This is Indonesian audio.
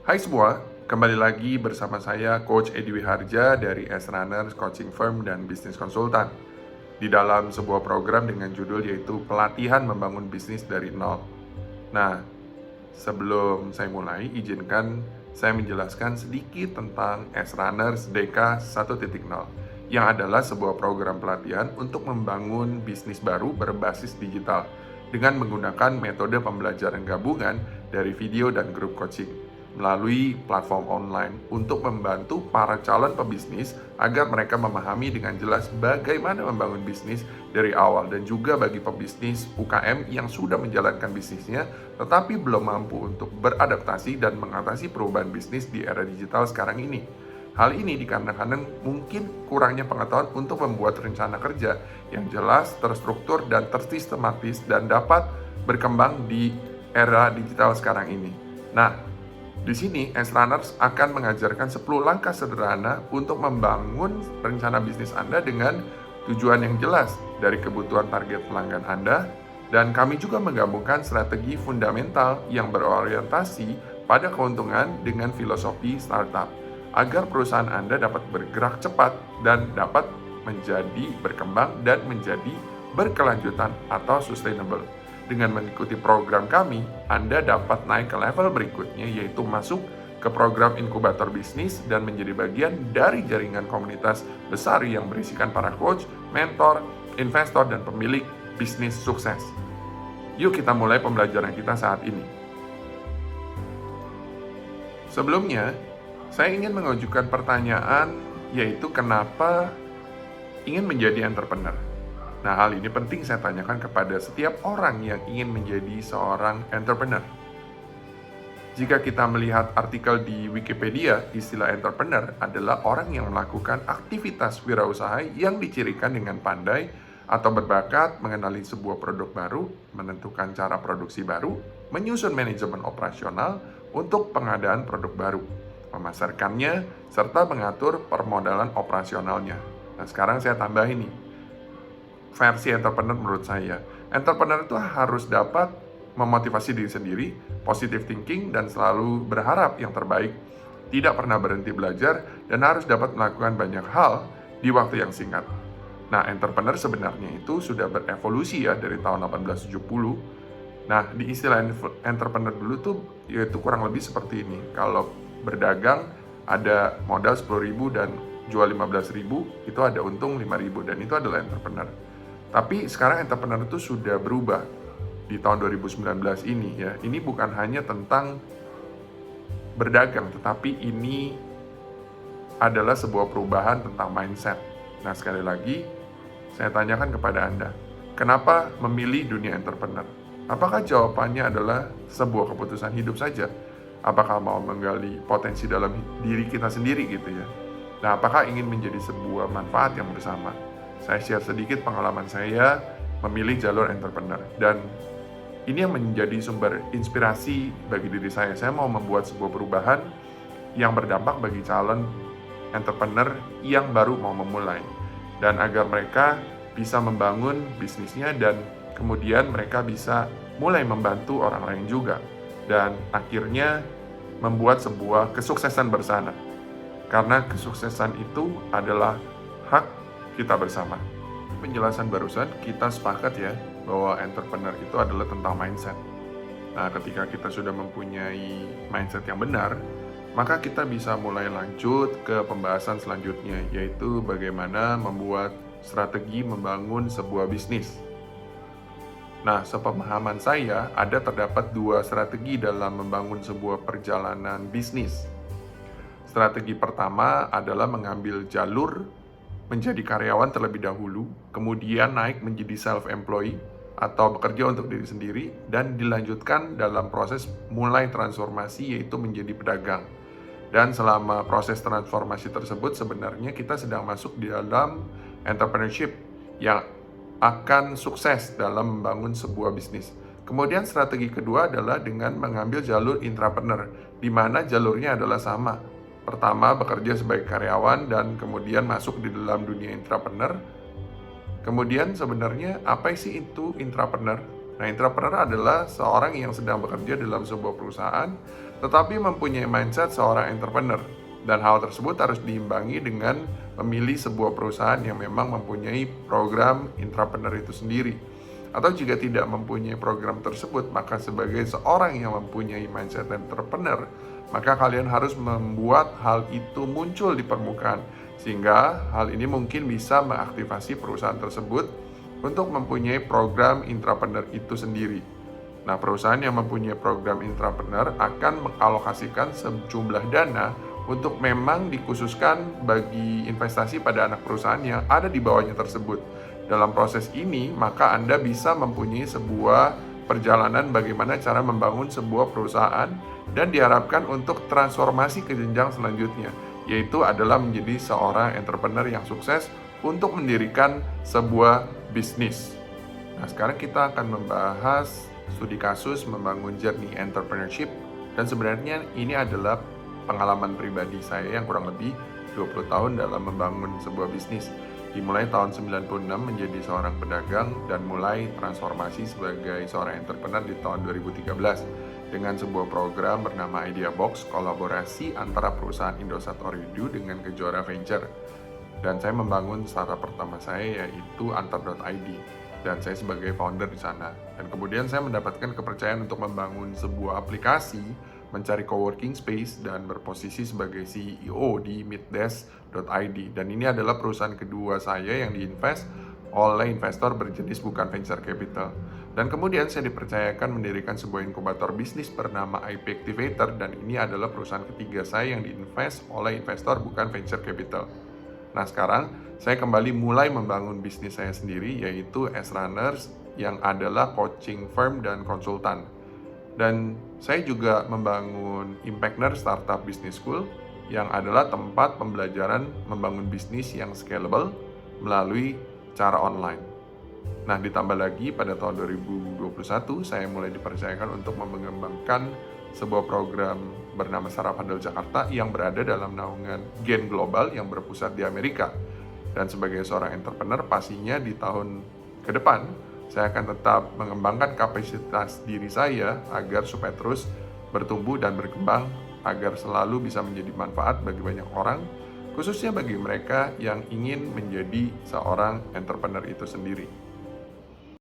Hai semua, kembali lagi bersama saya Coach Edi Wiharja dari S-Runners Coaching Firm dan Business Consultant di dalam sebuah program dengan judul yaitu Pelatihan Membangun Bisnis dari Nol. Nah, sebelum saya mulai, izinkan saya menjelaskan sedikit tentang S-Runners DK 1.0 yang adalah sebuah program pelatihan untuk membangun bisnis baru berbasis digital dengan menggunakan metode pembelajaran gabungan dari video dan grup coaching melalui platform online untuk membantu para calon pebisnis agar mereka memahami dengan jelas bagaimana membangun bisnis dari awal, dan juga bagi pebisnis UKM yang sudah menjalankan bisnisnya tetapi belum mampu untuk beradaptasi dan mengatasi perubahan bisnis di era digital sekarang ini. Hal ini dikarenakan mungkin kurangnya pengetahuan untuk membuat rencana kerja yang jelas, terstruktur, dan tersistematis dan dapat berkembang di era digital sekarang ini. Nah, di sini, S-Runners akan mengajarkan 10 langkah sederhana untuk membangun rencana bisnis Anda dengan tujuan yang jelas dari kebutuhan target pelanggan Anda, dan kami juga menggabungkan strategi fundamental yang berorientasi pada keuntungan dengan filosofi startup, agar perusahaan Anda dapat bergerak cepat dan dapat menjadi berkembang dan menjadi berkelanjutan atau sustainable. Dengan mengikuti program kami, Anda dapat naik ke level berikutnya, yaitu masuk ke program inkubator bisnis dan menjadi bagian dari jaringan komunitas besar yang berisikan para coach, mentor, investor, dan pemilik bisnis sukses. Yuk kita mulai pembelajaran kita saat ini. Sebelumnya, saya ingin mengajukan pertanyaan, yaitu kenapa ingin menjadi entrepreneur. Nah, hal ini penting saya tanyakan kepada setiap orang yang ingin menjadi seorang entrepreneur. Jika kita melihat artikel di Wikipedia, istilah entrepreneur adalah orang yang melakukan aktivitas wirausaha yang dicirikan dengan pandai atau berbakat mengenali sebuah produk baru, menentukan cara produksi baru, menyusun manajemen operasional untuk pengadaan produk baru, memasarkannya, serta mengatur permodalan operasionalnya. Nah, sekarang saya tambah ini. Versi entrepreneur menurut saya. Entrepreneur itu harus dapat memotivasi diri sendiri, positive thinking, dan selalu berharap yang terbaik, tidak pernah berhenti belajar, dan harus dapat melakukan banyak hal di waktu yang singkat. Nah, entrepreneur sebenarnya itu sudah berevolusi ya dari tahun 1870. Nah, di istilah entrepreneur dulu tuh yaitu kurang lebih seperti ini. Kalau berdagang ada modal 10.000 dan jual 15.000, itu ada untung 5.000, dan itu adalah entrepreneur. Tapi sekarang entrepreneur itu sudah berubah di tahun 2019 ini ya. Ini bukan hanya tentang berdagang, tetapi ini adalah sebuah perubahan tentang mindset. Nah, sekali lagi saya tanyakan kepada Anda, kenapa memilih dunia entrepreneur? Apakah jawabannya adalah sebuah keputusan hidup saja? Apakah mau menggali potensi dalam diri kita sendiri gitu ya? Nah, apakah ingin menjadi sebuah manfaat yang bersama? Saya share sedikit pengalaman saya memilih jalur entrepreneur, dan ini yang menjadi sumber inspirasi bagi diri saya. Saya mau membuat sebuah perubahan yang berdampak bagi calon entrepreneur yang baru mau memulai, dan agar mereka bisa membangun bisnisnya dan kemudian mereka bisa mulai membantu orang lain juga, dan akhirnya membuat sebuah kesuksesan bersama. Karena kesuksesan itu adalah hak kita bersama. Penjelasan barusan kita sepakat ya bahwa entrepreneur itu adalah tentang mindset. Nah, ketika kita sudah mempunyai mindset yang benar, maka kita bisa mulai lanjut ke pembahasan selanjutnya, yaitu bagaimana membuat strategi membangun sebuah bisnis. Nah, sepemahaman saya terdapat 2 strategi dalam membangun sebuah perjalanan bisnis. Strategi pertama adalah mengambil jalur menjadi karyawan terlebih dahulu, kemudian naik menjadi self-employed atau bekerja untuk diri sendiri, dan dilanjutkan dalam proses mulai transformasi yaitu menjadi pedagang. Dan selama proses transformasi tersebut sebenarnya kita sedang masuk di dalam entrepreneurship yang akan sukses dalam membangun sebuah bisnis. Kemudian strategi kedua adalah dengan mengambil jalur intrapreneur, di mana jalurnya adalah sama. Pertama, bekerja sebagai karyawan dan kemudian masuk di dalam dunia intrapreneur. Kemudian sebenarnya apa sih itu intrapreneur? Nah, intrapreneur adalah seorang yang sedang bekerja dalam sebuah perusahaan tetapi mempunyai mindset seorang entrepreneur. Dan hal tersebut harus diimbangi dengan memilih sebuah perusahaan yang memang mempunyai program intrapreneur itu sendiri. Atau jika tidak mempunyai program tersebut, maka sebagai seorang yang mempunyai mindset entrepreneur, maka kalian harus membuat hal itu muncul di permukaan. Sehingga hal ini mungkin bisa mengaktifasi perusahaan tersebut untuk mempunyai program intrapreneur itu sendiri. Nah, perusahaan yang mempunyai program intrapreneur akan mengalokasikan sejumlah dana untuk memang dikhususkan bagi investasi pada anak perusahaan yang ada di bawahnya tersebut. Dalam proses ini, maka Anda bisa mempunyai sebuah perjalanan bagaimana cara membangun sebuah perusahaan dan diharapkan untuk transformasi ke jenjang selanjutnya, yaitu adalah menjadi seorang entrepreneur yang sukses untuk mendirikan sebuah bisnis. Nah, sekarang kita akan membahas studi kasus membangun journey entrepreneurship, dan sebenarnya ini adalah pengalaman pribadi saya yang kurang lebih 20 tahun dalam membangun sebuah bisnis. Dimulai tahun 96 menjadi seorang pedagang dan mulai transformasi sebagai seorang entrepreneur di tahun 2013 dengan sebuah program bernama Idea Box, kolaborasi antara perusahaan Indosat Ooredoo dengan Kejora Venture. Dan saya membangun startup pertama saya yaitu Antar.id. Dan saya sebagai founder di sana. Dan kemudian saya mendapatkan kepercayaan untuk membangun sebuah aplikasi, mencari coworking space, dan berposisi sebagai CEO di Meetdesk.id. Dan ini adalah perusahaan kedua saya yang diinvest oleh investor berjenis bukan venture capital. Dan kemudian saya dipercayakan mendirikan sebuah inkubator bisnis bernama IP Activator, dan ini adalah perusahaan ketiga saya yang diinvest oleh investor bukan venture capital. Nah, sekarang saya kembali mulai membangun bisnis saya sendiri, yaitu S-Runners, yang adalah coaching firm dan konsultan. Dan saya juga membangun Impactner Startup Business School, yang adalah tempat pembelajaran membangun bisnis yang scalable melalui cara online. Nah, ditambah lagi pada tahun 2021, saya mulai dipercayakan untuk mengembangkan sebuah program bernama Startup Handal Jakarta yang berada dalam naungan Gen Global yang berpusat di Amerika. Dan sebagai seorang entrepreneur, pastinya di tahun ke depan, saya akan tetap mengembangkan kapasitas diri saya agar supaya terus bertumbuh dan berkembang, agar selalu bisa menjadi manfaat bagi banyak orang, khususnya bagi mereka yang ingin menjadi seorang entrepreneur itu sendiri.